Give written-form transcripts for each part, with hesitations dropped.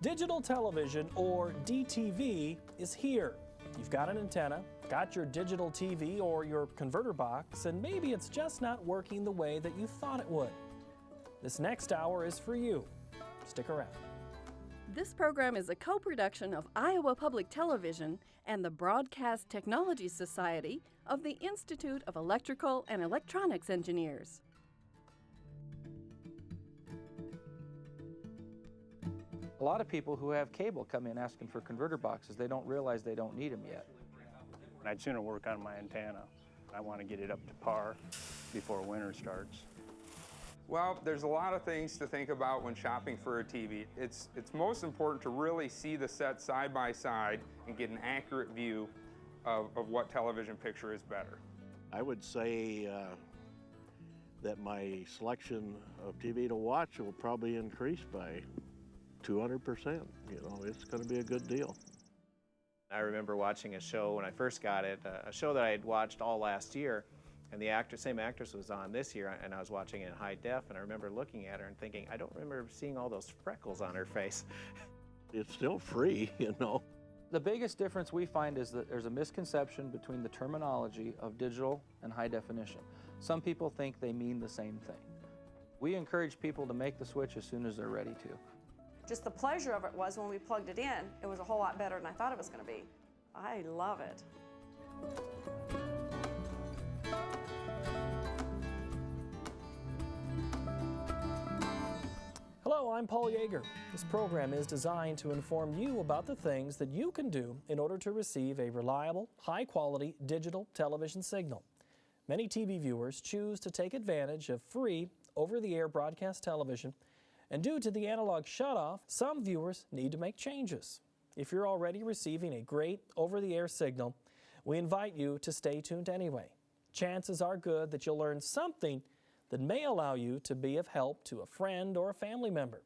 Digital television, or DTV, is here. You've got an antenna, got your digital TV or your converter box, and maybe it's just not working the way that you thought it would. This next hour is for you. Stick around. This program is a co-production of Iowa Public Television and the Broadcast Technology Society of the Institute of Electrical and Electronics Engineers. A lot of people who have cable come in asking for converter boxes. They don't realize they don't need them yet. I'd sooner work on my antenna. I want to get it up to par before winter starts. Well, there's a lot of things to think about when shopping for a TV. It's most important to really see the set side by side and get an accurate view of what television picture is better. I would say that my selection of TV to watch will probably increase by 200%. You know, it's going to be a good deal. I remember watching a show when I first got it, a show that I had watched all last year, and the same actress was on this year, and I was watching it in high def, and I remember looking at her and thinking, I don't remember seeing all those freckles on her face. It's still free, you know. The biggest difference we find is that there's a misconception between the terminology of digital and high definition. Some people think they mean the same thing. We encourage people to make the switch as soon as they're ready to. Just the pleasure of it was when we plugged it in, it was a whole lot better than I thought it was going to be. I love it. Hello, I'm Paul Yeager. This program is designed to inform you about the things that you can do in order to receive a reliable, high-quality digital television signal. Many TV viewers choose to take advantage of free, over-the-air broadcast television, and due to the analog shutoff, some viewers need to make changes. If you're already receiving a great over-the-air signal, we invite you to stay tuned anyway. Chances are good that you'll learn something that may allow you to be of help to a friend or a family member.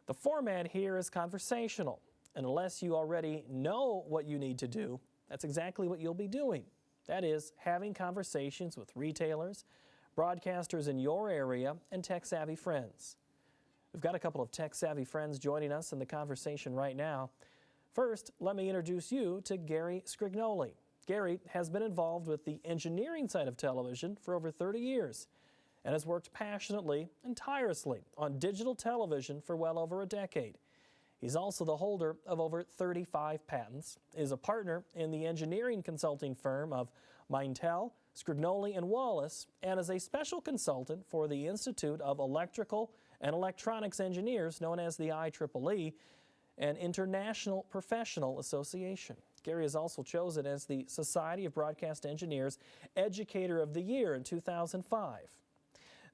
The format here is conversational, and unless you already know what you need to do, that's exactly what you'll be doing. That is, having conversations with retailers, broadcasters in your area, and tech-savvy friends. We've got a couple of tech-savvy friends joining us in the conversation right now. First, let me introduce you to Gary Scrignoli. Gary has been involved with the engineering side of television for over 30 years and has worked passionately and tirelessly on digital television for well over a decade. He's also the holder of over 35 patents, is a partner in the engineering consulting firm of Mintel, Scrignoli & Wallace, and is a special consultant for the Institute of Electrical and Electronics Engineers, known as the IEEE, an international professional association. Gary is also chosen as the Society of Broadcast Engineers Educator of the Year in 2005.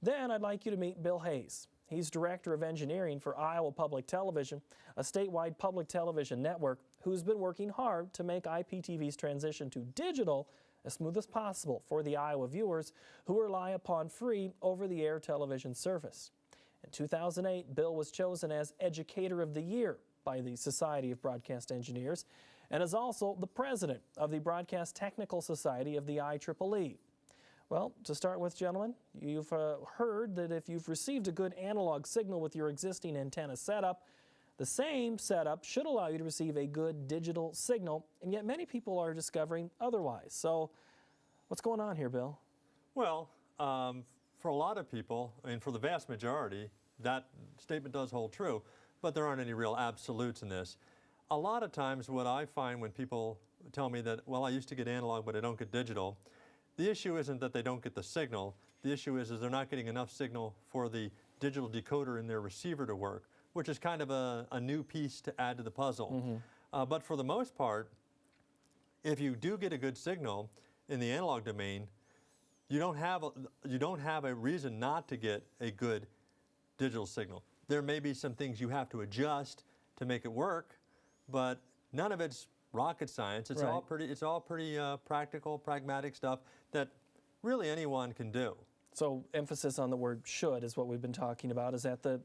Then I'd like you to meet Bill Hayes. He's Director of Engineering for Iowa Public Television, a statewide public television network who's been working hard to make IPTV's transition to digital as smooth as possible for the Iowa viewers who rely upon free over-the-air television service. In 2008, Bill was chosen as Educator of the Year by the Society of Broadcast Engineers and is also the President of the Broadcast Technical Society of the IEEE. Well, to start with, gentlemen, you've heard that if you've received a good analog signal with your existing antenna setup, the same setup should allow you to receive a good digital signal, and yet many people are discovering otherwise. So what's going on here, Bill? Well, for a lot of people, and for the vast majority, that statement does hold true, but there aren't any real absolutes in this. A lot of times what I find when people tell me that, well, I used to get analog, but I don't get digital, the issue isn't that they don't get the signal. The issue is they're not getting enough signal for the digital decoder in their receiver to work, which is kind of a new piece to add to the puzzle. Mm-hmm. But for the most part, if you do get a good signal in the analog domain, you don't have a reason not to get a good digital signal. There may be some things you have to adjust to make it work, but none of it's rocket science. It's all pretty practical, pragmatic stuff that really anyone can do. So emphasis on the word should is what we've been talking about. Is that the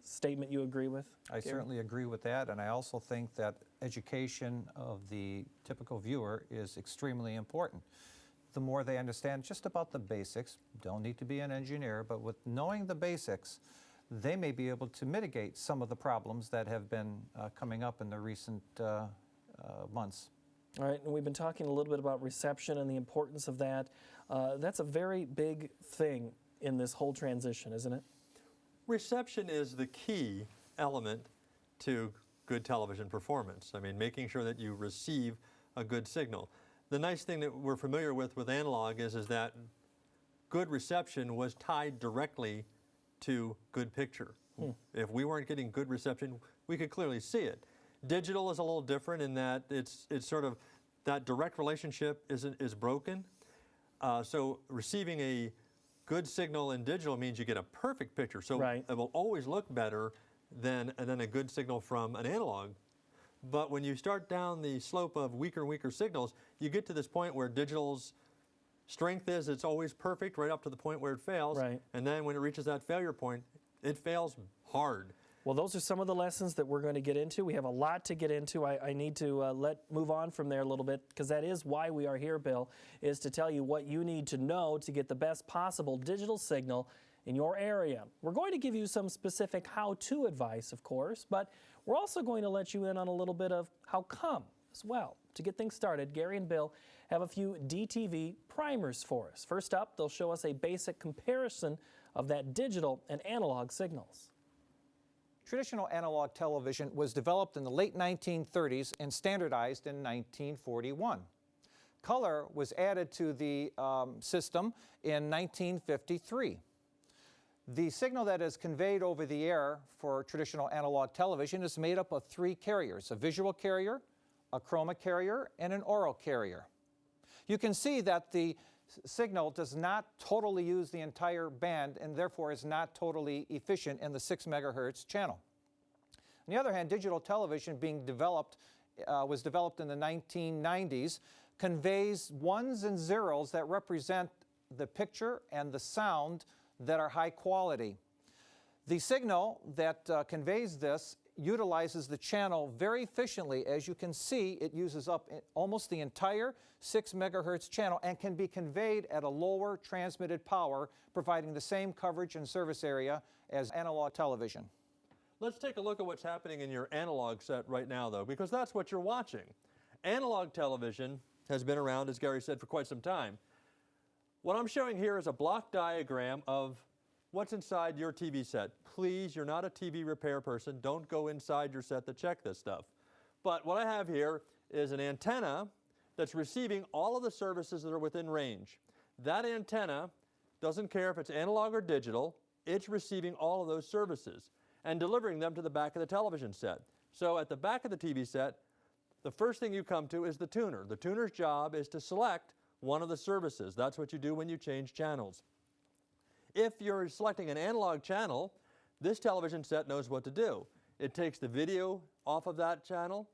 statement you agree with? I certainly agree with that, and I also think that education of the typical viewer is extremely important. The more they understand just about the basics, don't need to be an engineer, but with knowing the basics, they may be able to mitigate some of the problems that have been coming up in the recent months. All right, and we've been talking a little bit about reception and the importance of that. That's a very big thing in this whole transition, isn't it? Reception is the key element to good television performance. I mean, making sure that you receive a good signal. The nice thing that we're familiar with analog is that good reception was tied directly to good picture. If we weren't getting good reception, we could clearly see it. Digital is a little different in that it's sort of that direct relationship is broken. So receiving a good signal in digital means you get a perfect picture. So right. It will always look better than a good signal from an analog. But when you start down the slope of weaker and weaker signals, you get to this point where digital's strength is it's always perfect right up to the point where it fails. Right. And then when it reaches that failure point, it fails hard. Well, those are some of the lessons that we're going to get into. We have a lot to get into. I need to move on from there a little bit, because that is why we are here, Bill, is to tell you what you need to know to get the best possible digital signal in your area. We're going to give you some specific how-to advice, of course, but we're also going to let you in on a little bit of how come as well. To get things started, Gary and Bill have a few DTV primers for us. First up, they'll show us a basic comparison of that digital and analog signals. Traditional analog television was developed in the late 1930s and standardized in 1941. Color was added to the system in 1953. The signal that is conveyed over the air for traditional analog television is made up of three carriers: a visual carrier, a chroma carrier, and an aural carrier. You can see that the signal does not totally use the entire band and therefore is not totally efficient in the 6 megahertz channel. On the other hand, digital television was developed in the 1990s, conveys ones and zeros that represent the picture and the sound that are high quality. The signal that conveys this utilizes the channel very efficiently. As you can see, it uses up almost the entire 6 megahertz channel and can be conveyed at a lower transmitted power, providing the same coverage and service area as analog television. Let's take a look at what's happening in your analog set right now, though, because that's what you're watching. Analog television has been around, as Gary said, for quite some time. What I'm showing here is a block diagram of what's inside your TV set. Please, you're not a TV repair person. Don't go inside your set to check this stuff. But what I have here is an antenna that's receiving all of the services that are within range. That antenna doesn't care if it's analog or digital. It's receiving all of those services and delivering them to the back of the television set. So at the back of the TV set, the first thing you come to is the tuner. The tuner's job is to select one of the services. That's what you do when you change channels. If you're selecting an analog channel, this television set knows what to do. It takes the video off of that channel,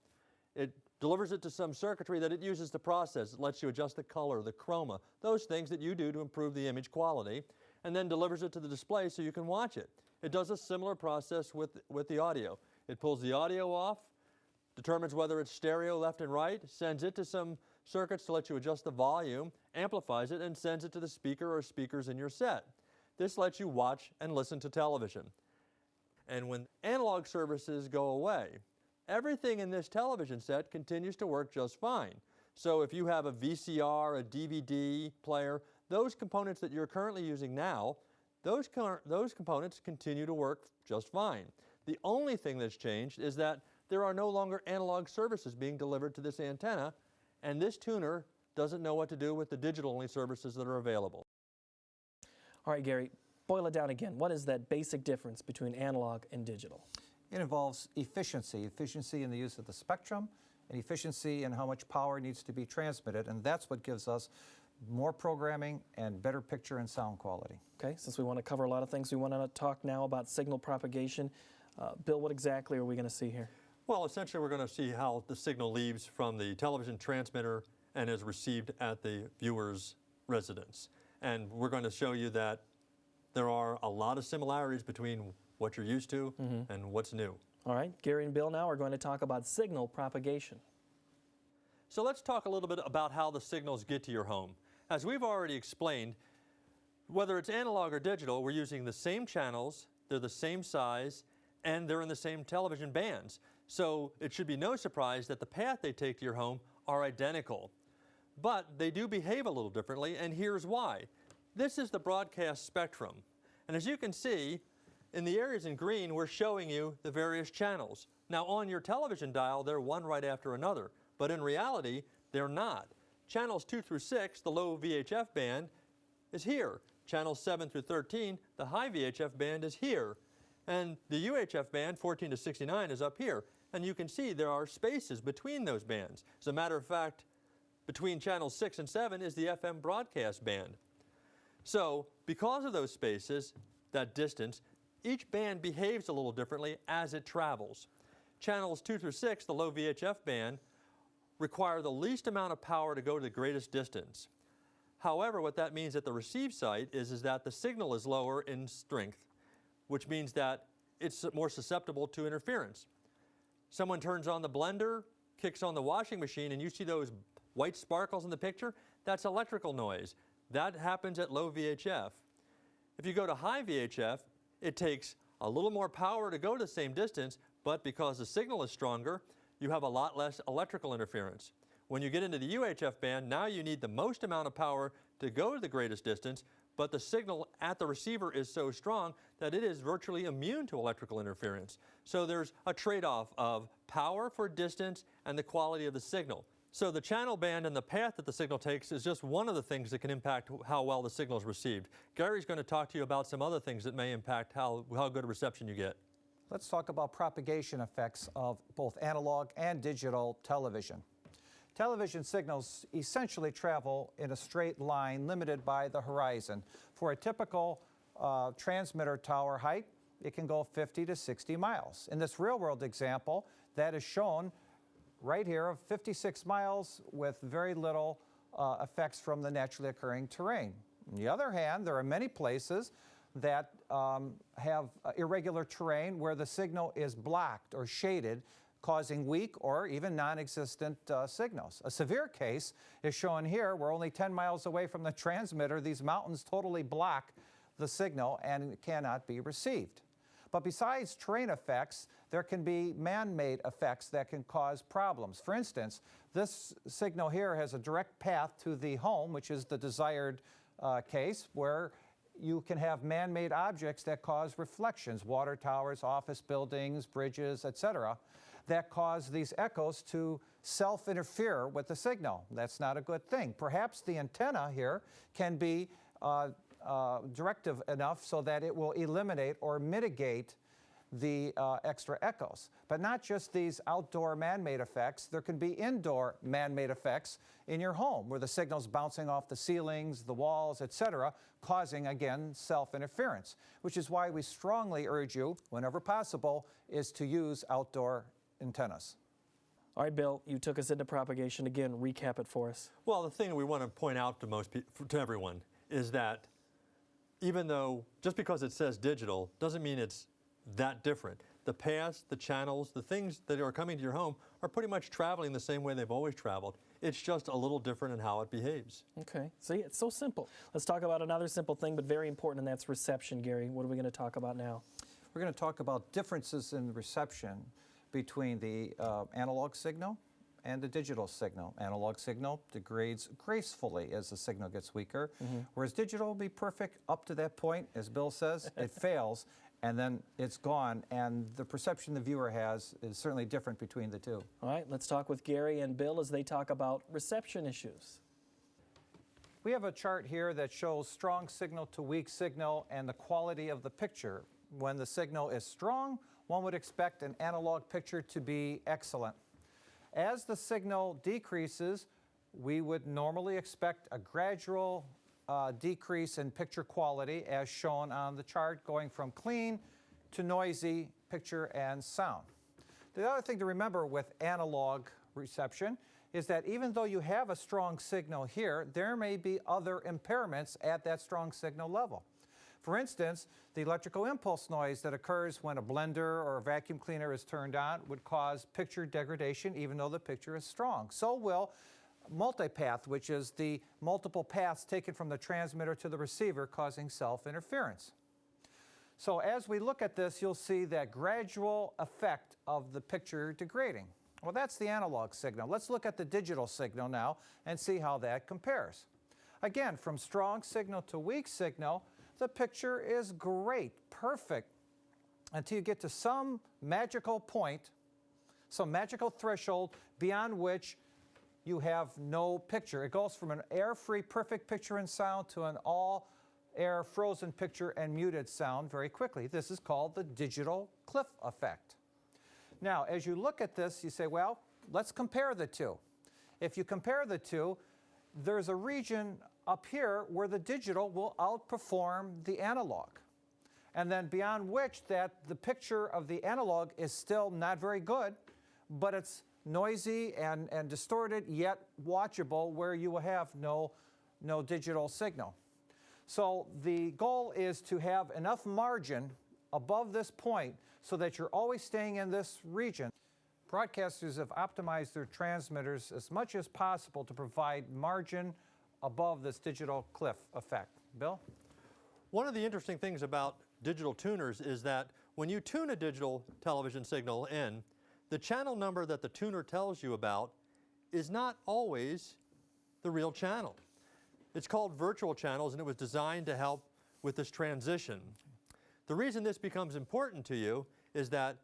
it delivers it to some circuitry that it uses to process. It lets you adjust the color, the chroma, those things that you do to improve the image quality, and then delivers it to the display so you can watch it. It does a similar process with the audio. It pulls the audio off, determines whether it's stereo left and right, sends it to some circuits to let you adjust the volume, amplifies it, and sends it to the speaker or speakers in your set. This lets you watch and listen to television. And when analog services go away, everything in this television set continues to work just fine. So if you have a VCR, a DVD player, those components that you're currently using now, those components continue to work just fine. The only thing that's changed is that there are no longer analog services being delivered to this antenna, and this tuner doesn't know what to do with the digital-only services that are available. All right, Gary, boil it down again. What is that basic difference between analog and digital? It involves efficiency in the use of the spectrum, and efficiency in how much power needs to be transmitted, and that's what gives us more programming and better picture and sound quality. Okay, since we want to cover a lot of things, we want to talk now about signal propagation. Bill, what exactly are we going to see here? Well, essentially we're going to see how the signal leaves from the television transmitter and is received at the viewer's residence. And we're going to show you that there are a lot of similarities between what you're used to and what's new. All right, Gary and Bill now are going to talk about signal propagation. So let's talk a little bit about how the signals get to your home. As we've already explained, whether it's analog or digital, we're using the same channels they're the same size, and they're in the same television bands. So it should be no surprise that the path they take to your home are identical. But they do behave a little differently, and here's why. This is the broadcast spectrum. And as you can see, in the areas in green, we're showing you the various channels. Now on your television dial, they're one right after another, but in reality, they're not. Channels 2 through 6, the low VHF band, is here. Channels 7 through 13, the high VHF band is here. And the UHF band, 14 to 69, is up here. And you can see there are spaces between those bands. As a matter of fact, between channels 6 and 7 is the FM broadcast band. So because of those spaces, that distance, each band behaves a little differently as it travels. Channels 2 through 6, the low VHF band, require the least amount of power to go to the greatest distance. However, what that means at the receive site is that the signal is lower in strength, which means that it's more susceptible to interference. Someone turns on the blender, kicks on the washing machine, and you see those white sparkles in the picture? That's electrical noise. That happens at low VHF. If you go to high VHF, it takes a little more power to go the same distance, but because the signal is stronger, you have a lot less electrical interference. When you get into the UHF band, now you need the most amount of power to go to the greatest distance, but the signal at the receiver is so strong that it is virtually immune to electrical interference. So there's a trade-off of power for distance and the quality of the signal. So the channel band and the path that the signal takes is just one of the things that can impact how well the signal is received. Gary's going to talk to you about some other things that may impact how good a reception you get. Let's talk about propagation effects of both analog and digital television. Television signals essentially travel in a straight line limited by the horizon. For a typical transmitter tower height, it can go 50 to 60 miles. In this real-world example, that is shown right here of 56 miles with very little effects from the naturally occurring terrain. On the other hand, there are many places that have irregular terrain where the signal is blocked or shaded, causing weak or even non-existent signals. A severe case is shown here. We're only 10 miles away from the transmitter. These mountains totally block the signal and it cannot be received. But besides terrain effects, there can be man-made effects that can cause problems. For instance, this signal here has a direct path to the home, which is the desired case, where you can have man-made objects that cause reflections, water towers, office buildings, bridges, etc., that cause these echoes to self-interfere with the signal. That's not a good thing. Perhaps the antenna here can be directive enough so that it will eliminate or mitigate the extra echoes. But not just these outdoor man-made effects, there can be indoor man-made effects in your home where the signal's bouncing off the ceilings, the walls, etc., causing, again, self-interference, which is why we strongly urge you, whenever possible, is to use outdoor antennas. All right, Bill, you took us into propagation. Again, recap it for us. Well, the thing that we want to point out to everyone is that even though, just because it says digital, doesn't mean it's that different. The paths, the channels, the things that are coming to your home are pretty much traveling the same way they've always traveled. It's just a little different in how it behaves. Okay, see, it's so simple. Let's talk about another simple thing, but very important, and that's reception, Gary. What are we going to talk about now? We're going to talk about differences in reception between the analog signal and the digital signal. Analog signal degrades gracefully as the signal gets weaker, whereas digital will be perfect up to that point. As Bill says, it fails, and then it's gone, and the perception the viewer has is certainly different between the two. All right, let's talk with Gary and Bill as they talk about reception issues. We have a chart here that shows strong signal to weak signal and the quality of the picture. When the signal is strong, one would expect an analog picture to be excellent. As the signal decreases, we would normally expect a gradual decrease in picture quality as shown on the chart, going from clean to noisy picture and sound. The other thing to remember with analog reception is that even though you have a strong signal here, there may be other impairments at that strong signal level. For instance, the electrical impulse noise that occurs when a blender or a vacuum cleaner is turned on would cause picture degradation even though the picture is strong. So will multipath, which is the multiple paths taken from the transmitter to the receiver, causing self-interference. So as we look at this, you'll see that gradual effect of the picture degrading. Well, that's the analog signal. Let's look at the digital signal now and see how that compares. Again, from strong signal to weak signal, the picture is great, perfect, until you get to some magical point, some magical threshold beyond which you have no picture. It goes from an air-free perfect picture and sound to an all-air frozen picture and muted sound very quickly. This is called the digital cliff effect. Now, as you look at this, you say, well, let's compare the two. If you compare the two, there's a region up here where the digital will outperform the analog. And then beyond which that the picture of the analog is still not very good, but it's noisy and distorted, yet watchable, where you will have no digital signal. So the goal is to have enough margin above this point so that you're always staying in this region. Broadcasters have optimized their transmitters as much as possible to provide margin above this digital cliff effect. Bill? One of the interesting things about digital tuners is that when you tune a digital television signal in, the channel number that the tuner tells you about is not always the real channel. It's called virtual channels, and it was designed to help with this transition. The reason this becomes important to you is that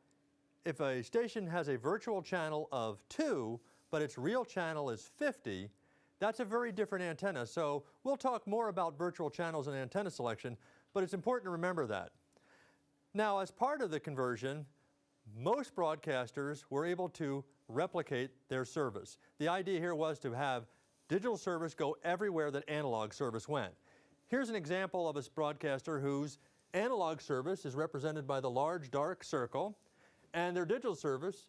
if a station has a virtual channel of 2, but its real channel is 50, that's a very different antenna. So we'll talk more about virtual channels and antenna selection, but it's important to remember that. Now, as part of the conversion, most broadcasters were able to replicate their service. The idea here was to have digital service go everywhere that analog service went. Here's an example of a broadcaster whose analog service is represented by the large dark circle, and their digital service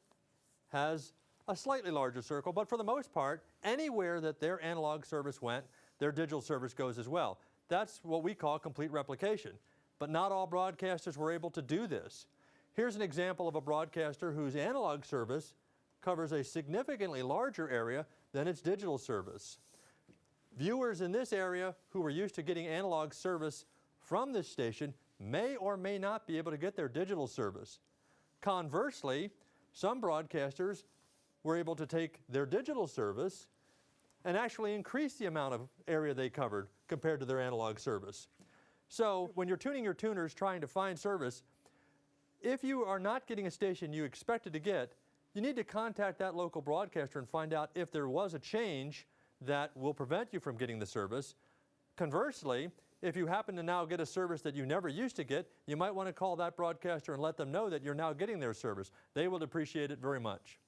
has a slightly larger circle, but for the most part, anywhere that their analog service went, their digital service goes as well. That's what we call complete replication. But not all broadcasters were able to do this. Here's an example of a broadcaster whose analog service covers a significantly larger area than its digital service. Viewers in this area who were used to getting analog service from this station may or may not be able to get their digital service. Conversely, some broadcasters were able to take their digital service and actually increase the amount of area they covered compared to their analog service. So when you're tuning your tuners trying to find service, if you are not getting a station you expected to get, you need to contact that local broadcaster and find out if there was a change that will prevent you from getting the service. Conversely, if you happen to now get a service that you never used to get, you might want to call that broadcaster and let them know that you're now getting their service. They will appreciate it very much.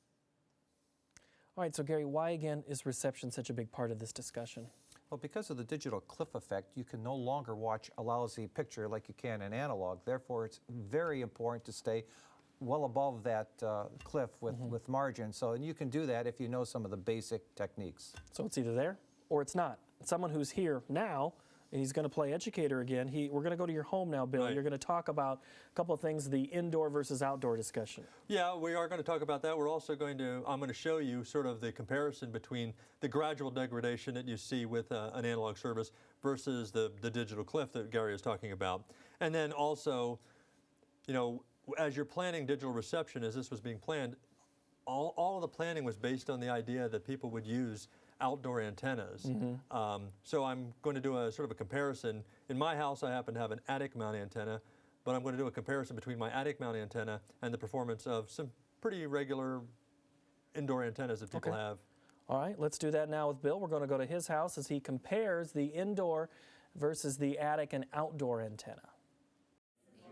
All right, so Gary, why again is reception such a big part of this discussion? Well, because of the digital cliff effect, you can no longer watch a lousy picture like you can in analog. Therefore, it's very important to stay well above that cliff with margin. So, and you can do that if you know some of the basic techniques. So it's either there or it's not. Someone who's here now, and he's going to play educator again. We're going to go to your home now, Bill. Right. You're going to talk about a couple of things, the indoor versus outdoor discussion. Yeah, we are going to talk about that. We're also I'm going to show you sort of the comparison between the gradual degradation that you see with an analog service versus the digital cliff that Gary is talking about. And then also, you know, as you're planning digital reception, as this was being planned, all of the planning was based on the idea that people would use outdoor antennas. So I'm going to do a sort of a comparison. In my house, I happen to have an attic mount antenna, but I'm going to do a comparison between my attic mount antenna and the performance of some pretty regular indoor antennas that people have. All right, let's do that now with Bill. We're going to go to his house as he compares the indoor versus the attic and outdoor antenna.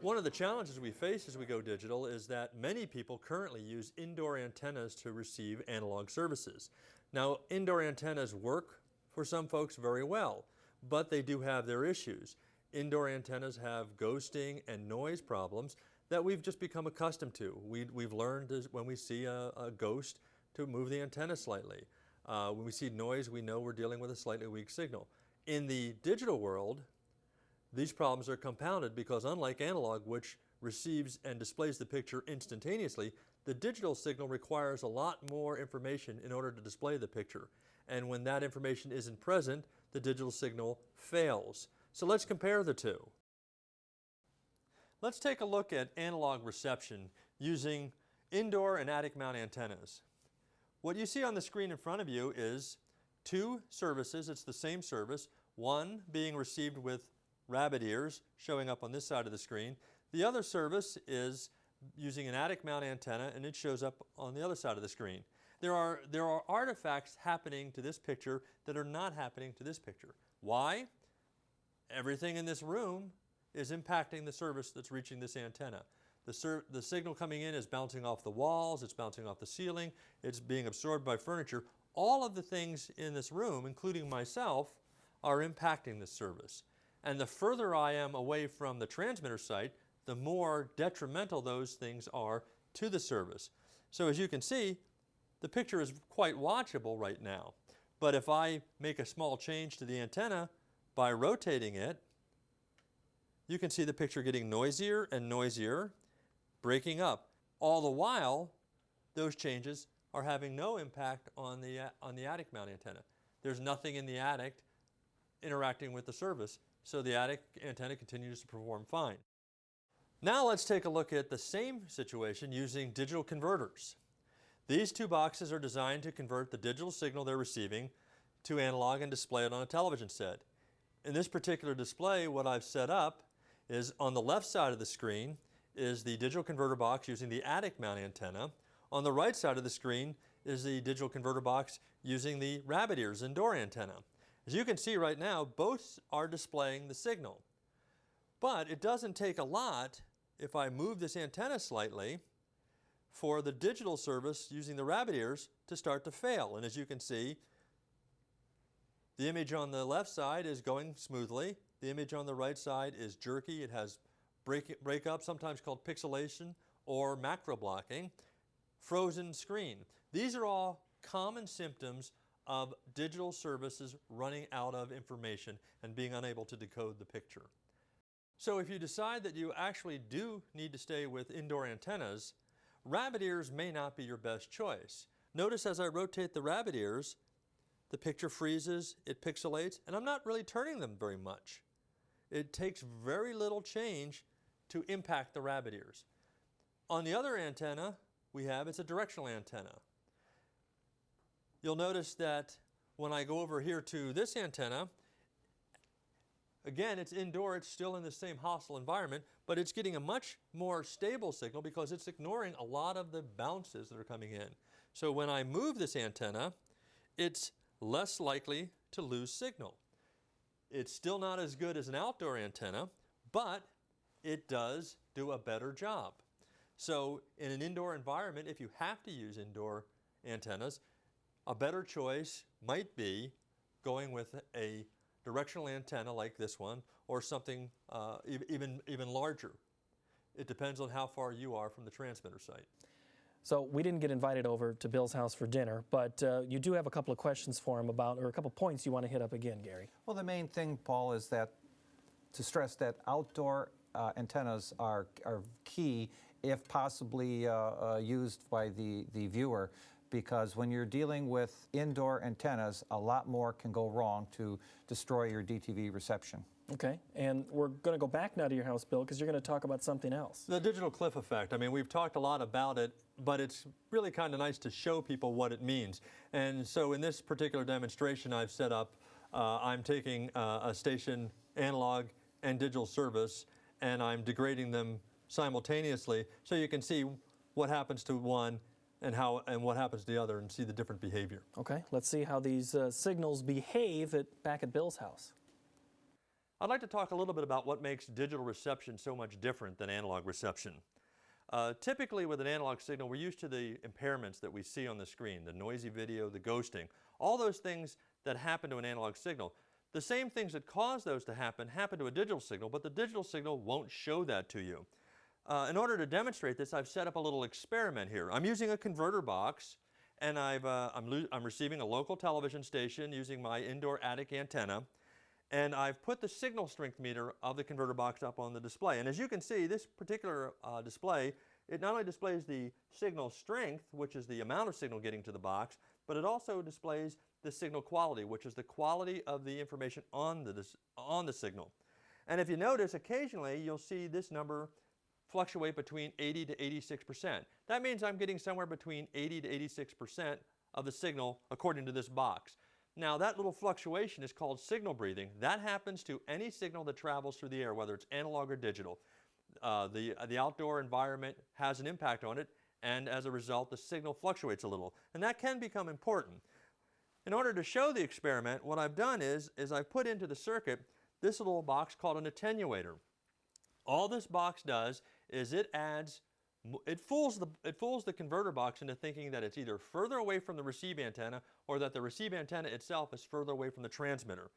One of the challenges we face as we go digital is that many people currently use indoor antennas to receive analog services. Now, indoor antennas work for some folks very well, but they do have their issues. Indoor antennas have ghosting and noise problems that we've just become accustomed to. We've learned when we see a ghost to move the antenna slightly. When we see noise, we know we're dealing with a slightly weak signal. In the digital world, these problems are compounded because unlike analog, which receives and displays the picture instantaneously, the digital signal requires a lot more information in order to display the picture. And when that information isn't present, the digital signal fails. So let's compare the two. Let's take a look at analog reception using indoor and attic mount antennas. What you see on the screen in front of you is two services. It's the same service, one being received with rabbit ears showing up on this side of the screen. The other service is using an attic mount antenna, and it shows up on the other side of the screen. There are artifacts happening to this picture that are not happening to this picture. Why? Everything in this room is impacting the service that's reaching this antenna. The signal coming in is bouncing off the walls, it's bouncing off the ceiling, it's being absorbed by furniture. All of the things in this room, including myself, are impacting this service. And the further I am away from the transmitter site, the more detrimental those things are to the service. So as you can see, the picture is quite watchable right now. But if I make a small change to the antenna by rotating it, you can see the picture getting noisier and noisier, breaking up. All the while, those changes are having no impact on the attic mount antenna. There's nothing in the attic interacting with the service, so the attic antenna continues to perform fine. Now let's take a look at the same situation using digital converters. These two boxes are designed to convert the digital signal they're receiving to analog and display it on a television set. In this particular display, what I've set up is on the left side of the screen is the digital converter box using the attic mount antenna. On the right side of the screen is the digital converter box using the rabbit ears indoor antenna. As you can see right now, both are displaying the signal. But it doesn't take a lot if I move this antenna slightly for the digital service using the rabbit ears to start to fail. And as you can see, the image on the left side is going smoothly. The image on the right side is jerky. It has breakup, sometimes called pixelation or macro blocking. Frozen screen. These are all common symptoms of digital services running out of information and being unable to decode the picture. So if you decide that you actually do need to stay with indoor antennas, rabbit ears may not be your best choice. Notice as I rotate the rabbit ears, the picture freezes, it pixelates, and I'm not really turning them very much. It takes very little change to impact the rabbit ears. On the other antenna we have, it's a directional antenna. You'll notice that when I go over here to this antenna, again, it's indoor, it's still in the same hostile environment, but it's getting a much more stable signal because it's ignoring a lot of the bounces that are coming in. So when I move this antenna, it's less likely to lose signal. It's still not as good as an outdoor antenna, but it does do a better job. So in an indoor environment, if you have to use indoor antennas, a better choice might be going with a directional antenna like this one or something even larger. It depends on how far you are from the transmitter site. So we didn't get invited over to Bill's house for dinner, but you do have a couple of questions for him about, or a couple points you want to hit up again, Gary. Well, the main thing, Paul, is that to stress that outdoor antennas are key if possibly used by the viewer, because when you're dealing with indoor antennas, a lot more can go wrong to destroy your DTV reception. Okay, and we're going to go back now to your house, Bill, because you're going to talk about something else. The digital cliff effect. I mean, we've talked a lot about it, but it's really kind of nice to show people what it means. And so in this particular demonstration I've set up, I'm taking a station analog and digital service, and I'm degrading them simultaneously so you can see what happens to one and what happens to the other and see the different behavior. Okay, let's see how these signals behave back at Bill's house. I'd like to talk a little bit about what makes digital reception so much different than analog reception. Typically with an analog signal, we're used to the impairments that we see on the screen, the noisy video, the ghosting, all those things that happen to an analog signal. The same things that cause those to happen to a digital signal, but the digital signal won't show that to you. In order to demonstrate this, I've set up a little experiment here. I'm using a converter box, and I'm receiving a local television station using my indoor attic antenna, and I've put the signal strength meter of the converter box up on the display. And as you can see, this particular display, it not only displays the signal strength, which is the amount of signal getting to the box, but it also displays the signal quality, which is the quality of the information on the signal. And if you notice, occasionally you'll see this number fluctuate between 80 to 86%. That means I'm getting somewhere between 80 to 86% of the signal according to this box. Now that little fluctuation is called signal breathing. That happens to any signal that travels through the air, whether it's analog or digital. The outdoor environment has an impact on it, and as a result the signal fluctuates a little. And that can become important. In order to show the experiment, what I've done is I've put into the circuit this little box called an attenuator. All this box does is it fools the converter box into thinking that it's either further away from the receive antenna or that the receive antenna itself is further away from the transmitter.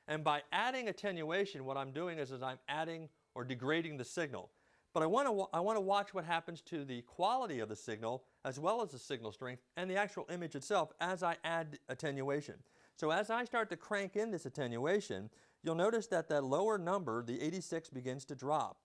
And by adding attenuation, what I'm doing is I'm adding or degrading the signal. But I want to watch what happens to the quality of the signal as well as the signal strength and the actual image itself as I add attenuation. So as I start to crank in this attenuation, you'll notice that that lower number, the 86, begins to drop.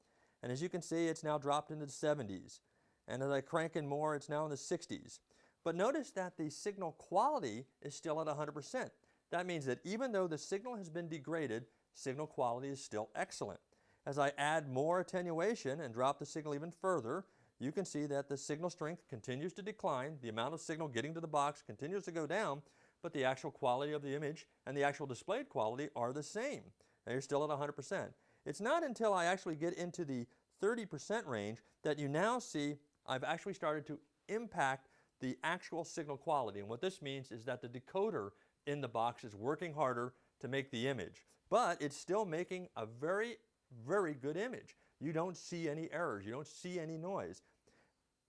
And as you can see, it's now dropped into the 70s. And as I crank in more, it's now in the 60s. But notice that the signal quality is still at 100%. That means that even though the signal has been degraded, signal quality is still excellent. As I add more attenuation and drop the signal even further, you can see that the signal strength continues to decline, the amount of signal getting to the box continues to go down, but the actual quality of the image and the actual displayed quality are the same. They're still at 100%. It's not until I actually get into the 30% range that you now see I've actually started to impact the actual signal quality. And what this means is that the decoder in the box is working harder to make the image. But it's still making a very, very good image. You don't see any errors. You don't see any noise.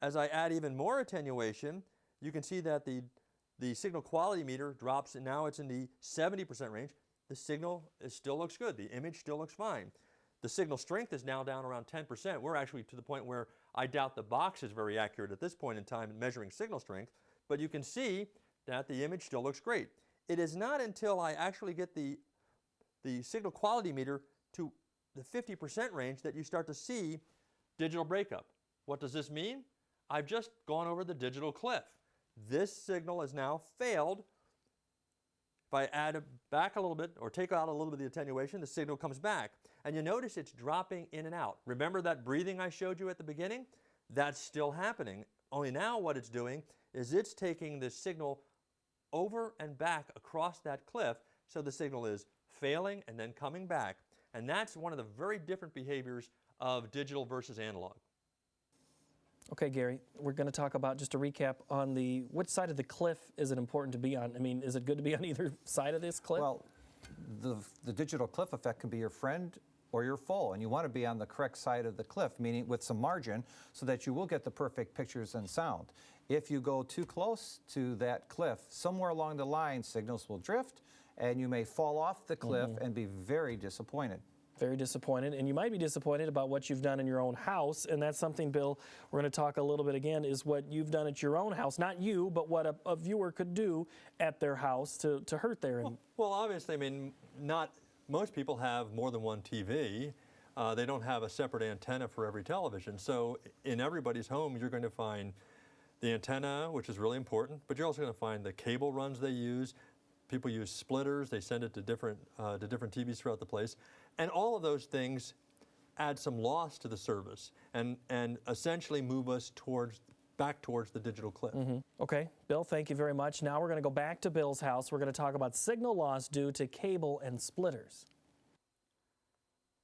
As I add even more attenuation, you can see that the signal quality meter drops, and now it's in the 70% range. The signal still looks good. The image still looks fine. The signal strength is now down around 10%. We're actually to the point where I doubt the box is very accurate at this point in time in measuring signal strength, but you can see that the image still looks great. It is not until I actually get the signal quality meter to the 50% range that you start to see digital breakup. What does this mean? I've just gone over the digital cliff. This signal has now failed. If I add it back a little bit or take out a little bit of the attenuation, the signal comes back. And you notice it's dropping in and out. Remember that breathing I showed you at the beginning? That's still happening. Only now what it's doing is it's taking the signal over and back across that cliff, so the signal is failing and then coming back. And that's one of the very different behaviors of digital versus analog. Okay, Gary, we're going to talk about, just a recap, on which side of the cliff is it important to be on? I mean, is it good to be on either side of this cliff? Well, the digital cliff effect can be your friend or your foe, and you want to be on the correct side of the cliff, meaning with some margin, so that you will get the perfect pictures and sound. If you go too close to that cliff, somewhere along the line, signals will drift, and you may fall off the cliff and be very disappointed. Very disappointed, and you might be disappointed about what you've done in your own house, and that's something, Bill, we're going to talk a little bit again, is what you've done at your own house. Not you, but what a viewer could do at their house to hurt their... Well, obviously, I mean, most people have more than one TV. They don't have a separate antenna for every television. So in everybody's home, you're going to find the antenna, which is really important, but you're also going to find the cable runs they use. People use splitters. They send it to different TVs throughout the place. And all of those things add some loss to the service and essentially move us back towards the digital cliff. Okay, Bill, thank you very much. Now we're going to go back to Bill's house. We're going to talk about signal loss due to cable and splitters.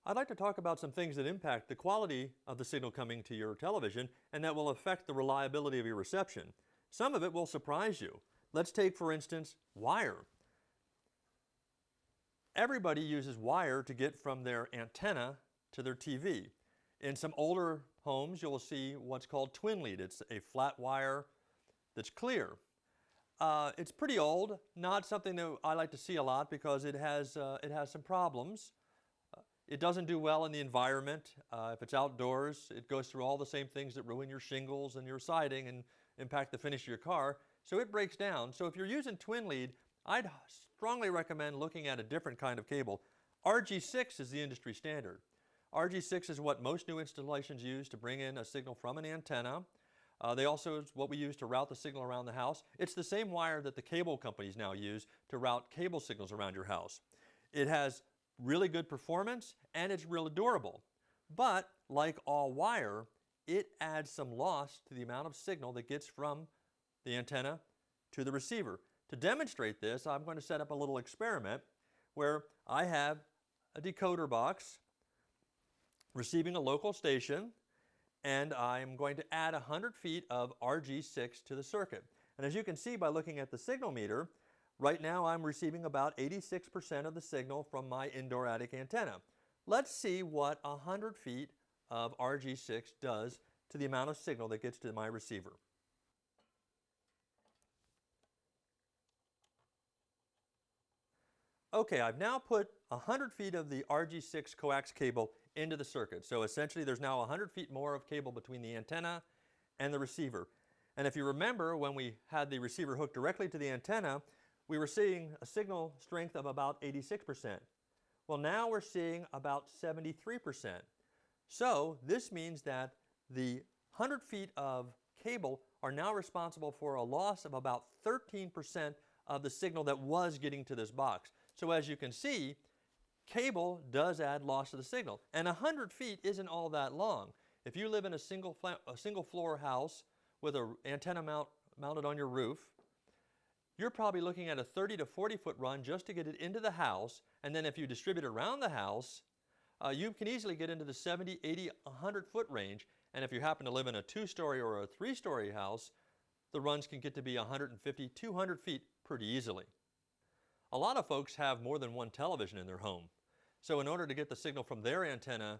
I'd like to talk about some things that impact the quality of the signal coming to your television and that will affect the reliability of your reception. Some of it will surprise you. Let's take, for instance, wire. Everybody uses wire to get from their antenna to their TV. In some older homes, you'll see what's called twin lead. It's a flat wire that's clear. It's pretty old, not something that I like to see a lot because it has some problems. It doesn't do well in the environment. If it's outdoors, it goes through all the same things that ruin your shingles and your siding and impact the finish of your car. So it breaks down. So if you're using twin lead, I'd strongly recommend looking at a different kind of cable. RG6 is the industry standard. RG6 is what most new installations use to bring in a signal from an antenna. They also is what we use to route the signal around the house. It's the same wire that the cable companies now use to route cable signals around your house. It has really good performance and it's really durable. But like all wire, it adds some loss to the amount of signal that gets from the antenna to the receiver. To demonstrate this, I'm going to set up a little experiment where I have a decoder box receiving a local station, and I'm going to add 100 feet of RG6 to the circuit. And as you can see by looking at the signal meter, right now I'm receiving about 86% of the signal from my indoor attic antenna. Let's see what 100 feet of RG6 does to the amount of signal that gets to my receiver. Okay, I've now put 100 feet of the RG6 coax cable into the circuit. So essentially there's now 100 feet more of cable between the antenna and the receiver. And if you remember, when we had the receiver hooked directly to the antenna, we were seeing a signal strength of about 86%. Well, now we're seeing about 73%. So this means that the 100 feet of cable are now responsible for a loss of about 13% of the signal that was getting to this box. So as you can see, cable does add loss to the signal. And 100 feet isn't all that long. If you live in a single floor house with an antenna mounted on your roof, you're probably looking at a 30 to 40 foot run just to get it into the house. And then if you distribute around the house, you can easily get into the 70, 80, 100 foot range. And if you happen to live in a 2-story or a 3-story house, the runs can get to be 150, 200 feet pretty easily. A lot of folks have more than one television in their home. So in order to get the signal from their antenna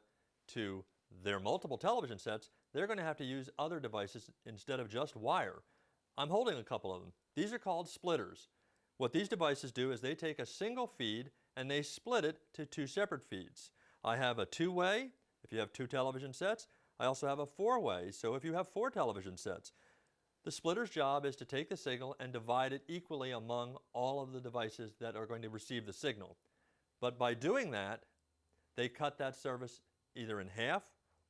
to their multiple television sets, they're going to have to use other devices instead of just wire. I'm holding a couple of them. These are called splitters. What these devices do is they take a single feed and they split it to 2 separate feeds. I have a 2-way, if you have 2 television sets. I also have a 4-way, so if you have 4 television sets. The splitter's job is to take the signal and divide it equally among all of the devices that are going to receive the signal. But by doing that, they cut that service either in half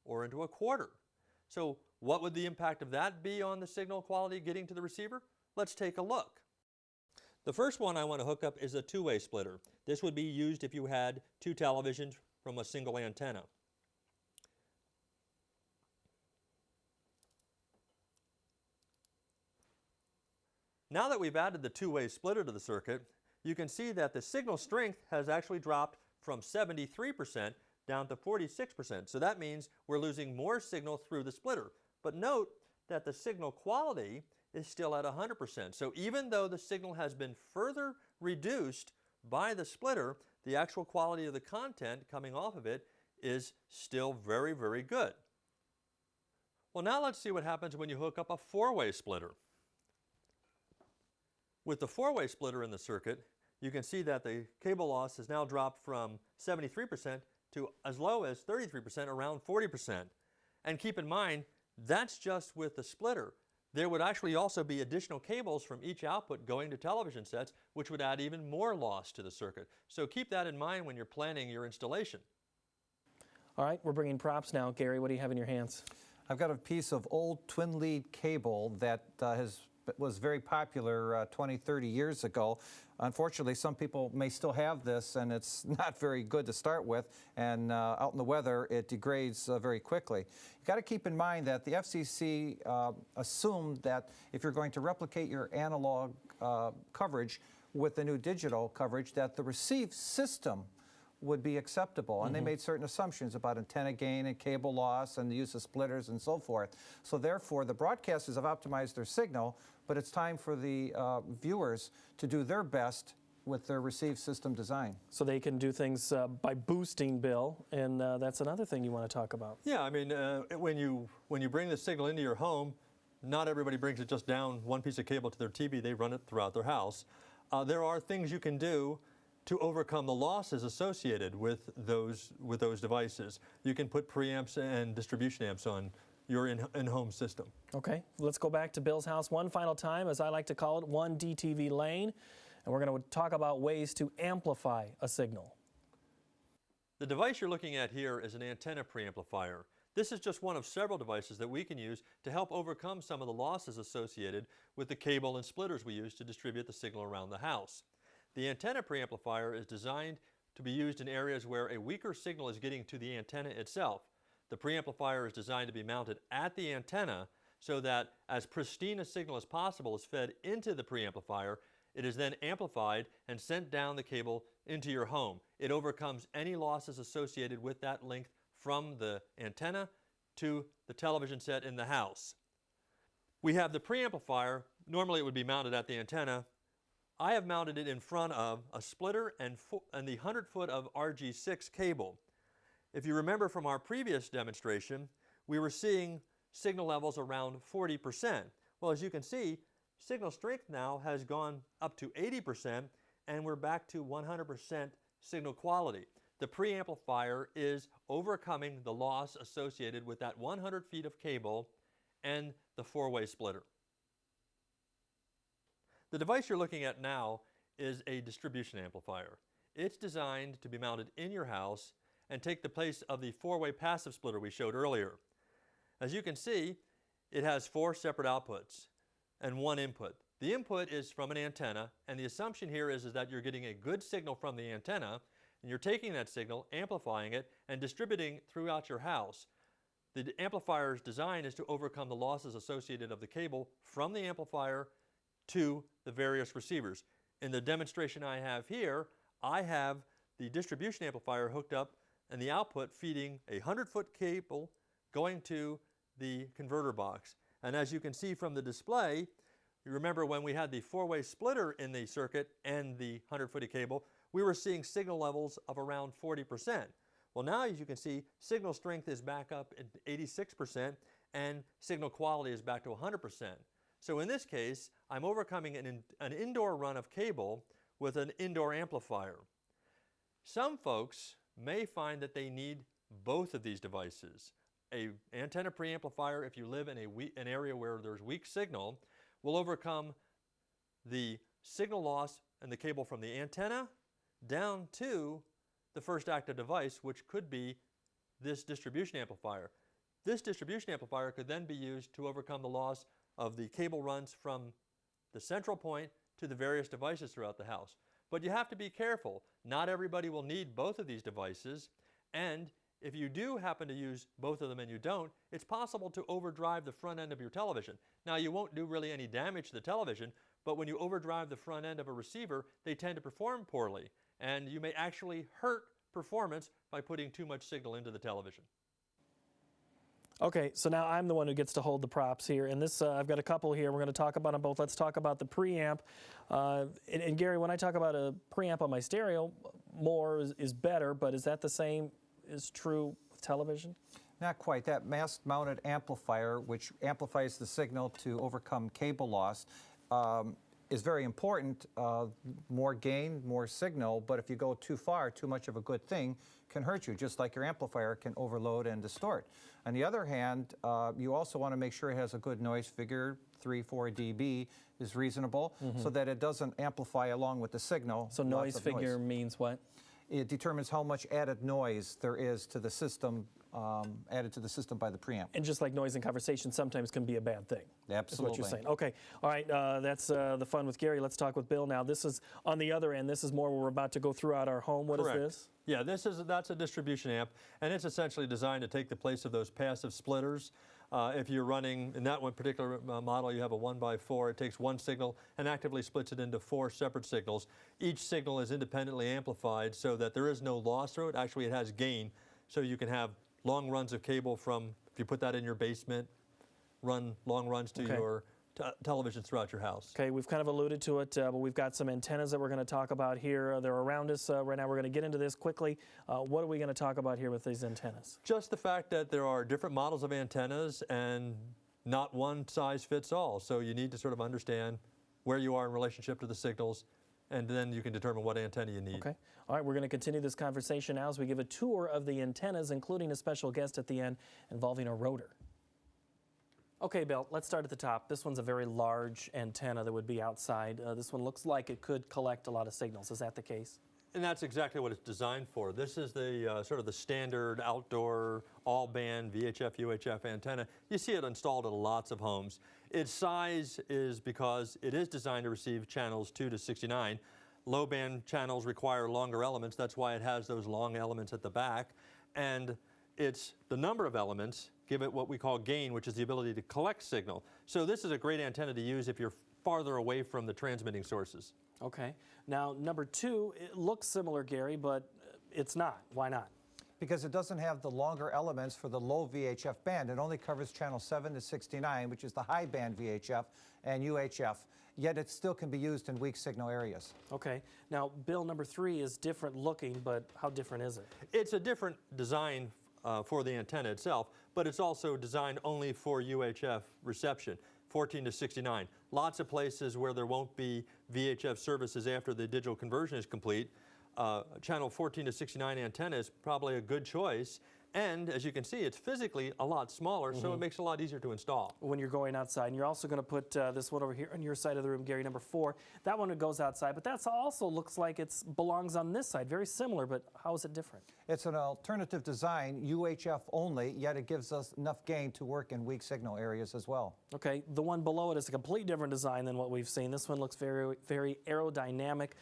or into a quarter. So what would the impact of that be on the signal quality getting to the receiver? Let's take a look. The first one I want to hook up is a 2-way splitter. This would be used if you had 2 televisions from a single antenna. Now that we've added the 2-way splitter to the circuit, you can see that the signal strength has actually dropped from 73% down to 46%. So that means we're losing more signal through the splitter. But note that the signal quality is still at 100%. So even though the signal has been further reduced by the splitter, the actual quality of the content coming off of it is still very, very good. Well, now let's see what happens when you hook up a 4-way splitter. With the 4-way splitter in the circuit, you can see that the cable loss has now dropped from 73% to as low as 33%, around 40%. And keep in mind, that's just with the splitter. There would actually also be additional cables from each output going to television sets, which would add even more loss to the circuit. So keep that in mind when you're planning your installation. All right, we're bringing props now. Gary, what do you have in your hands? I've got a piece of old twin lead cable that was very popular 20, 30 years ago. Unfortunately, some people may still have this, and it's not very good to start with, and out in the weather, it degrades very quickly. You've got to keep in mind that the FCC assumed that if you're going to replicate your analog coverage with the new digital coverage, that the receive system would be acceptable. And they made certain assumptions about antenna gain and cable loss and the use of splitters and so forth. So therefore, the broadcasters have optimized their signal, but it's time for the viewers to do their best with their receive system design. So they can do things by boosting, Bill, and that's another thing you want to talk about. Yeah, I mean, when you bring the signal into your home, not everybody brings it just down one piece of cable to their TV. They run it throughout their house. There are things you can do to overcome the losses associated with those devices. You can put preamps and distribution amps on your in-home system. Okay, let's go back to Bill's house one final time, as I like to call it, one DTV lane, and we're going to talk about ways to amplify a signal. The device you're looking at here is an antenna preamplifier. This is just one of several devices that we can use to help overcome some of the losses associated with the cable and splitters we use to distribute the signal around the house. The antenna preamplifier is designed to be used in areas where a weaker signal is getting to the antenna itself. The preamplifier is designed to be mounted at the antenna so that as pristine a signal as possible is fed into the preamplifier. It is then amplified and sent down the cable into your home. It overcomes any losses associated with that link from the antenna to the television set in the house. We have the preamplifier. Normally it would be mounted at the antenna. I have mounted it in front of a splitter and the 100-foot of RG6 cable. If you remember from our previous demonstration, we were seeing signal levels around 40%. Well, as you can see, signal strength now has gone up to 80%, and we're back to 100% signal quality. The preamplifier is overcoming the loss associated with that 100 feet of cable and the four-way splitter. The device you're looking at now is a distribution amplifier. It's designed to be mounted in your house and take the place of the four-way passive splitter we showed earlier. As you can see, it has 4 separate outputs and 1 input. The input is from an antenna, and the assumption here is that you're getting a good signal from the antenna, and you're taking that signal, amplifying it, and distributing it throughout your house. The amplifier's design is to overcome the losses associated of the cable from the amplifier to the various receivers. In the demonstration I have here, I have the distribution amplifier hooked up and the output feeding a 100-foot cable going to the converter box. And as you can see from the display, you remember when we had the four-way splitter in the circuit and the 100-foot cable, we were seeing signal levels of around 40%. Well, now as you can see, signal strength is back up at 86% and signal quality is back to 100%. So in this case, I'm overcoming an indoor run of cable with an indoor amplifier. Some folks may find that they need both of these devices. An antenna preamplifier, if you live in an area where there's weak signal, will overcome the signal loss and the cable from the antenna down to the first active device, which could be this distribution amplifier. This distribution amplifier could then be used to overcome the loss of the cable runs from the central point to the various devices throughout the house. But you have to be careful. Not everybody will need both of these devices, and if you do happen to use both of them and you don't, it's possible to overdrive the front end of your television. Now, you won't do really any damage to the television, but when you overdrive the front end of a receiver, they tend to perform poorly, and you may actually hurt performance by putting too much signal into the television. Okay, so now I'm the one who gets to hold the props here, and this I've got a couple here. We're going to talk about them both. Let's talk about the preamp. And Gary, when I talk about a preamp on my stereo, more is better, but is that the same is true with television? Not quite. That mast-mounted amplifier, which amplifies the signal to overcome cable loss, is very important. More gain, more signal, but if you go too far, too much of a good thing can hurt you, just like your amplifier can overload and distort. On the other hand, you also want to make sure it has a good noise figure. 3-4 dB is reasonable, so that it doesn't amplify along with the signal. So noise figure means what? It determines how much added noise there is to the system, added to the system by the preamp. And just like noise in conversation sometimes can be a bad thing. Absolutely. Is what you're saying. Okay, all right, that's the fun with Gary. Let's talk with Bill now. This is on the other end. This is more where we're about to go throughout our home. What Correct. is this? Yeah, that's a distribution amp, and it's essentially designed to take the place of those passive splitters. If you're running, in that one particular model, you have a 1x4. It takes one signal and actively splits it into 4 separate signals. Each signal is independently amplified so that there is no loss through it. Actually, it has gain, so you can have long runs of cable from, if you put that in your basement, run long runs to your television throughout your house. Okay, we've kind of alluded to it, but we've got some antennas that we're going to talk about here. They're around us right now. We're going to get into this quickly. What are we going to talk about here with these antennas? Just the fact that there are different models of antennas and not one size fits all. So you need to sort of understand where you are in relationship to the signals, and then you can determine what antenna you need. Okay. All right, we're going to continue this conversation now as we give a tour of the antennas, including a special guest at the end involving a rotor. Okay, Bill, let's start at the top. This one's a very large antenna that would be outside. This one looks like it could collect a lot of signals. Is that the case? And that's exactly what it's designed for. This is the sort of the standard outdoor all-band VHF, UHF antenna. You see it installed in lots of homes. Its size is because it is designed to receive channels 2 to 69. Low-band channels require longer elements. That's why it has those long elements at the back. And it's the number of elements give it what we call gain, which is the ability to collect signal. So this is a great antenna to use if you're farther away from the transmitting sources. Okay. Now, number 2, it looks similar, Gary, but it's not. Why not? Because it doesn't have the longer elements for the low VHF band. It only covers channel 7 to 69, which is the high band VHF and UHF, yet it still can be used in weak signal areas. Okay. Now, Bill, number 3 is different looking, but how different is it? It's a different design for the antenna itself, but it's also designed only for UHF reception, 14 to 69. Lots of places where there won't be VHF services after the digital conversion is complete. Channel 14 to 69 antenna is probably a good choice. And as you can see, it's physically a lot smaller, so it makes it a lot easier to install. When you're going outside, and you're also going to put this one over here on your side of the room, Gary, number 4. That one goes outside, but that also looks like it belongs on this side. Very similar, but how is it different? It's an alternative design, UHF only, yet it gives us enough gain to work in weak signal areas as well. Okay, the one below it is a completely different design than what we've seen. This one looks very, very aerodynamic.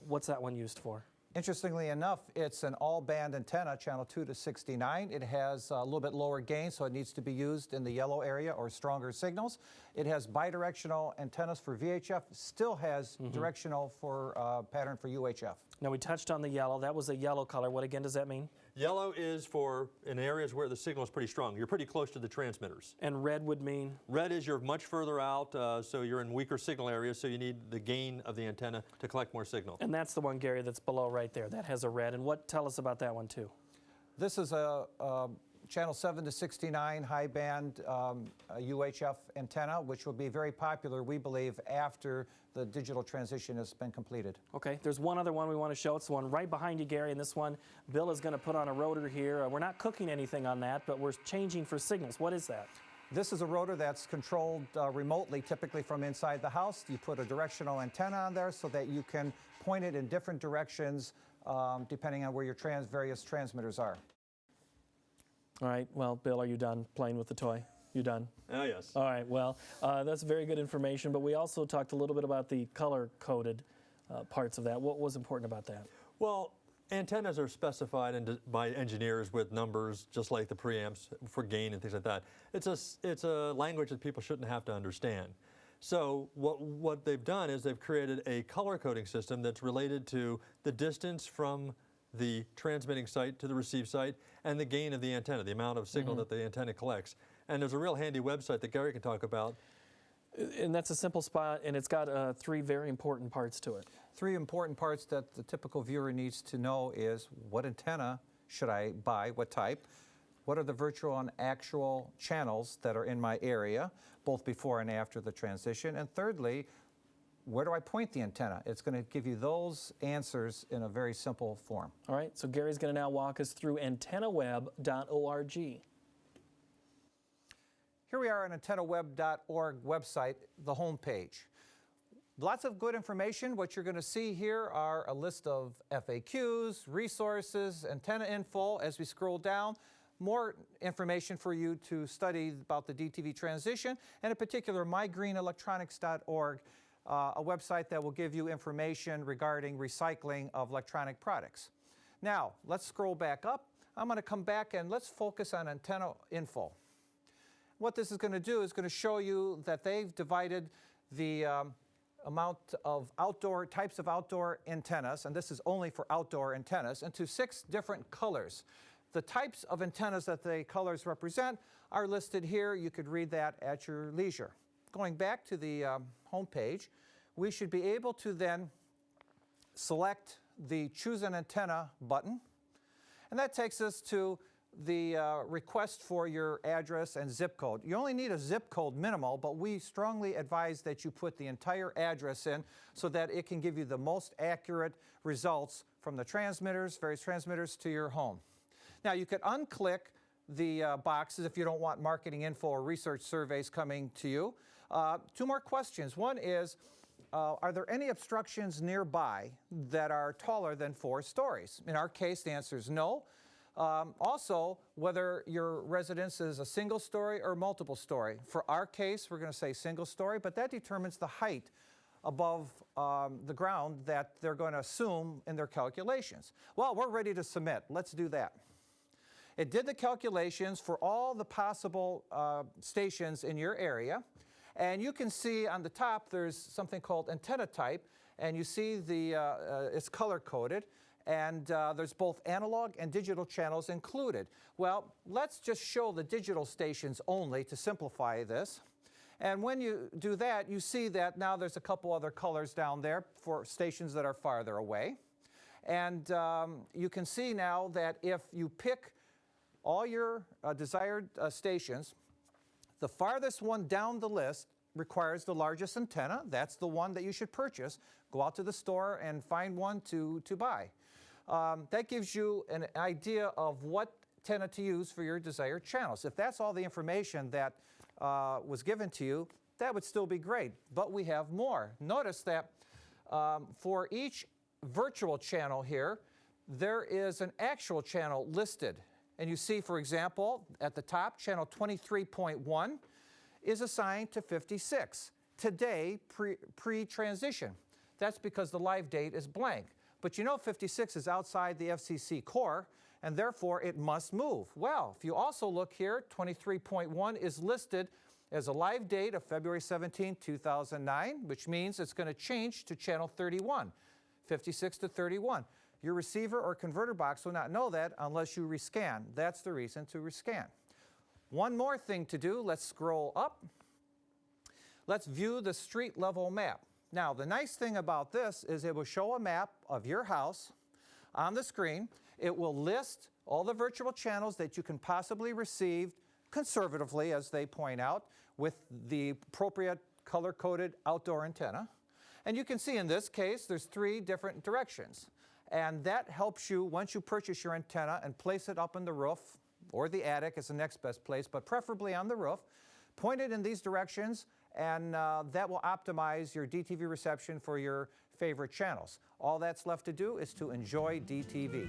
What's that one used for? Interestingly enough, it's an all-band antenna, channel 2 to 69. It has a little bit lower gain, so it needs to be used in the yellow area or stronger signals. It has bidirectional antennas for VHF, still has directional for pattern for UHF. Now, we touched on the yellow. That was a yellow color. What again does that mean? Yellow is for in areas where the signal is pretty strong. You're pretty close to the transmitters. And red would mean? Red is you're much further out, so you're in weaker signal areas, so you need the gain of the antenna to collect more signal. And that's the one, Gary, that's below right there. That has a red. And tell us about that one, too. This is a channel 7 to 69 high band UHF antenna, which will be very popular, we believe, after the digital transition has been completed. Okay, there's one other one we want to show. It's the one right behind you, Gary, and this one, Bill is going to put on a rotor here. We're not cooking anything on that, but we're changing for signals. What is that? This is a rotor that's controlled remotely, typically from inside the house. You put a directional antenna on there so that you can point it in different directions depending on where your various transmitters are. All right, well, Bill, are you done playing with the toy? You done? Oh, yes. All right, well, that's very good information, but we also talked a little bit about the color-coded parts of that. What was important about that? Well, antennas are specified by engineers with numbers, just like the preamps for gain and things like that. It's a language that people shouldn't have to understand. So what they've done is they've created a color coding system that's related to the distance from the transmitting site to the receive site and the gain of the antenna, the amount of signal that the antenna collects. And there's a real handy website that Gary can talk about. And that's a simple spot, and it's got 3 very important parts to it. 3 important parts that the typical viewer needs to know is what antenna should I buy, what type, what are the virtual and actual channels that are in my area, both before and after the transition, and thirdly, where do I point the antenna? It's going to give you those answers in a very simple form. All right, so Gary's going to now walk us through antennaweb.org. Here we are on antennaweb.org website, the home page. Lots of good information. What you're going to see here are a list of FAQs, resources, antenna info. As we scroll down, more information for you to study about the DTV transition, and in particular, mygreenelectronics.org, a website that will give you information regarding recycling of electronic products. Now, let's scroll back up. I'm going to come back and let's focus on antenna info. What this is going to do is going to show you that they've divided the amount of types of outdoor antennas, and this is only for outdoor antennas, into 6 different colors. The types of antennas that the colors represent are listed here. You could read that at your leisure. Going back to the home page, we should be able to then select the Choose an Antenna button, and that takes us to the request for your address and zip code. You only need a zip code minimal, but we strongly advise that you put the entire address in so that it can give you the most accurate results from the transmitters, various transmitters, to your home. Now, you could unclick the boxes if you don't want marketing info or research surveys coming to you. 2 more questions. One is, are there any obstructions nearby that are taller than 4 stories? In our case, the answer is no. Also, whether your residence is a single story or multiple story. For our case, we're going to say single story, but that determines the height above the ground that they're going to assume in their calculations. Well, we're ready to submit. Let's do that. It did the calculations for all the possible stations in your area. And you can see on the top there's something called antenna type, and you see it's color-coded, and there's both analog and digital channels included. Well, let's just show the digital stations only to simplify this. And when you do that, you see that now there's a couple other colors down there for stations that are farther away. And you can see now that if you pick all your desired stations, the farthest one down the list requires the largest antenna. That's the one that you should purchase. Go out to the store and find one to buy. That gives you an idea of what antenna to use for your desired channels. If that's all the information that was given to you, that would still be great. But we have more. Notice that for each virtual channel here, there is an actual channel listed. And you see, for example, at the top, channel 23.1 is assigned to 56. Today, pre-transition. That's because the live date is blank. But you know 56 is outside the FCC core, and therefore it must move. Well, if you also look here, 23.1 is listed as a live date of February 17, 2009, which means it's going to change to channel 31, 56 to 31. Your receiver or converter box will not know that unless you rescan. That's the reason to rescan. One more thing to do, let's scroll up. Let's view the street level map. Now, the nice thing about this is it will show a map of your house on the screen. It will list all the virtual channels that you can possibly receive conservatively, as they point out, with the appropriate color-coded outdoor antenna. And you can see in this case, there's 3 different directions. And that helps you, once you purchase your antenna and place it up in the roof, or the attic is the next best place, but preferably on the roof, point it in these directions, and that will optimize your DTV reception for your favorite channels. All that's left to do is to enjoy DTV.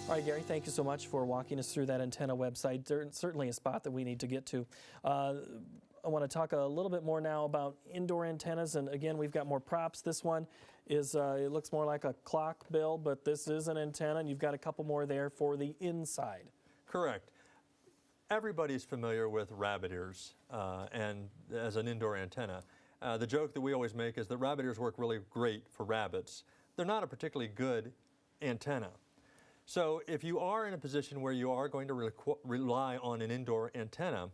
All right, Gary, thank you so much for walking us through that antenna website. There's certainly a spot that we need to get to. I want to talk a little bit more now about indoor antennas, and again, we've got more props. This one is, it looks more like a clock, Bill, but this is an antenna, and you've got a couple more there for the inside. Correct. Everybody's familiar with rabbit ears and as an indoor antenna. The joke that we always make is that rabbit ears work really great for rabbits. They're not a particularly good antenna. So if you are in a position where you are going to rely on an indoor antenna,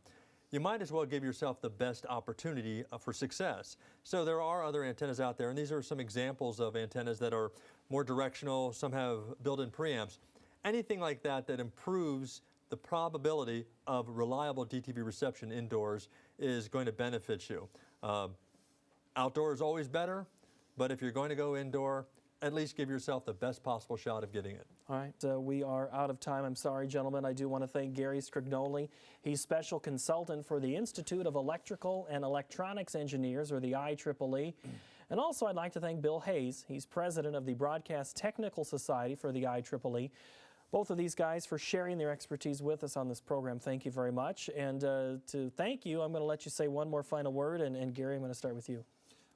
you might as well give yourself the best opportunity for success. So there are other antennas out there, and these are some examples of antennas that are more directional. Some have built-in preamps. Anything like that that improves the probability of reliable DTV reception indoors is going to benefit you. Outdoor is always better, but if you're going to go indoor, at least give yourself the best possible shot of getting it. All right, we are out of time. I'm sorry, gentlemen. I do want to thank Gary Scrignoli. He's special consultant for the Institute of Electrical and Electronics Engineers, or the IEEE. And also I'd like to thank Bill Hayes. He's president of the Broadcast Technical Society for the IEEE. Both of these guys for sharing their expertise with us on this program. Thank you very much. And to thank you, I'm going to let you say one more final word. And Gary, I'm going to start with you.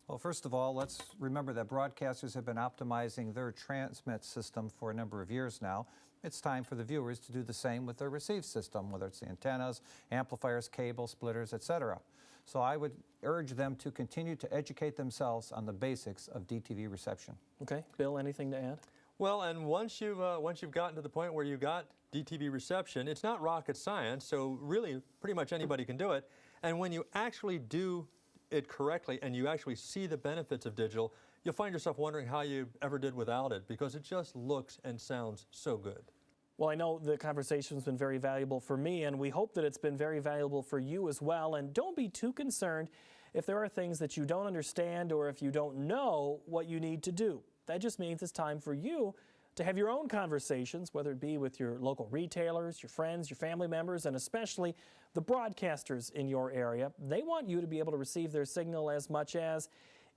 Well, first of all, let's remember that broadcasters have been optimizing their transmit system for a number of years now. It's time for the viewers to do the same with their receive system, whether it's the antennas, amplifiers, cable, splitters, etc. So I would urge them to continue to educate themselves on the basics of DTV reception. Okay, Bill, anything to add? Well, and once you've gotten to the point where you got DTV reception, it's not rocket science, so really pretty much anybody can do it. And when you actually do it correctly and you actually see the benefits of digital, you'll find yourself wondering how you ever did without it because it just looks and sounds so good. Well, I know the conversation's been very valuable for me, and we hope that it's been very valuable for you as well. And don't be too concerned if there are things that you don't understand or if you don't know what you need to do. That just means it's time for you to have your own conversations, whether it be with your local retailers, your friends, your family members, and especially the broadcasters in your area. They want you to be able to receive their signal as much as,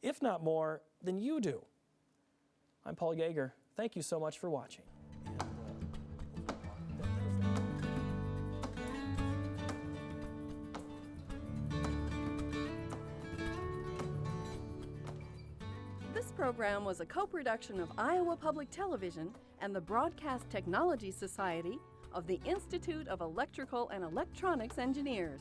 if not more, than you do. I'm Paul Yeager. Thank you so much for watching. This program was a co-production of Iowa Public Television and the Broadcast Technology Society of the Institute of Electrical and Electronics Engineers.